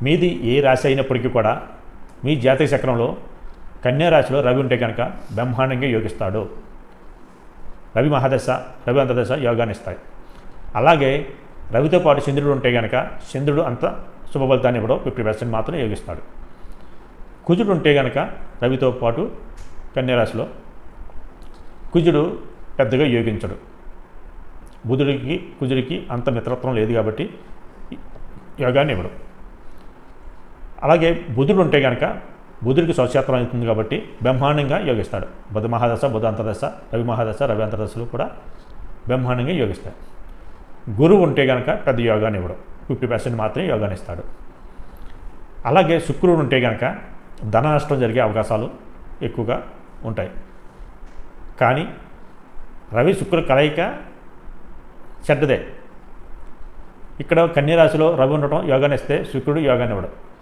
మీది ఏ రాశి అయినప్పటికీ కూడా మీ జాతక చక్రంలో కన్యా రాశిలో రవి ఉంటే కనుక బ్రహ్మాండంగా యోగిస్తాడు. రవి మహాదశ, రవి అంతదశ యోగాన్ని ఇస్తాయి. అలాగే రవితో పాటు చంద్రుడు ఉంటే కనుక చంద్రుడు అంత శుభ ఫలితాన్ని ఇవ్వడం 50% మాత్రం యోగిస్తాడు. కుజుడు ఉంటే కనుక రవితో పాటు కన్యా రాశిలో కుజుడు పెద్దగా యోగించడు. బుధుడికి కుజుడికి అంత మిత్రత్వం లేదు కాబట్టి యోగాన్ని ఇవ్వడు. అలాగే బుధుడు ఉంటే కనుక బుధుడికి స్వక్షేత్రం అవుతుంది కాబట్టి బ్రహ్మాండంగా యోగిస్తాడు. బుధ మహాదశ, బుధ అంతర్దశ, రవి మహాదశ, రవి అంతర్దశలు కూడా బ్రహ్మాండంగా యోగిస్తాయి. గురువు ఉంటే కనుక పెద్ద యోగాన్ని ఇవ్వడు, 50% మాత్రమే యోగాన్ని ఇస్తాడు. అలాగే శుక్రుడు ఉంటే కనుక ధన నష్టం జరిగే అవకాశాలు ఎక్కువగా ఉంటాయి. కానీ రవి శుక్ర కలయిక చెడ్డదే. ఇక్కడ కన్యా రాశిలో రవి ఉండటం యోగాన్ని ఇస్తే శుక్రుడు యోగాన్ని ఇవ్వడు.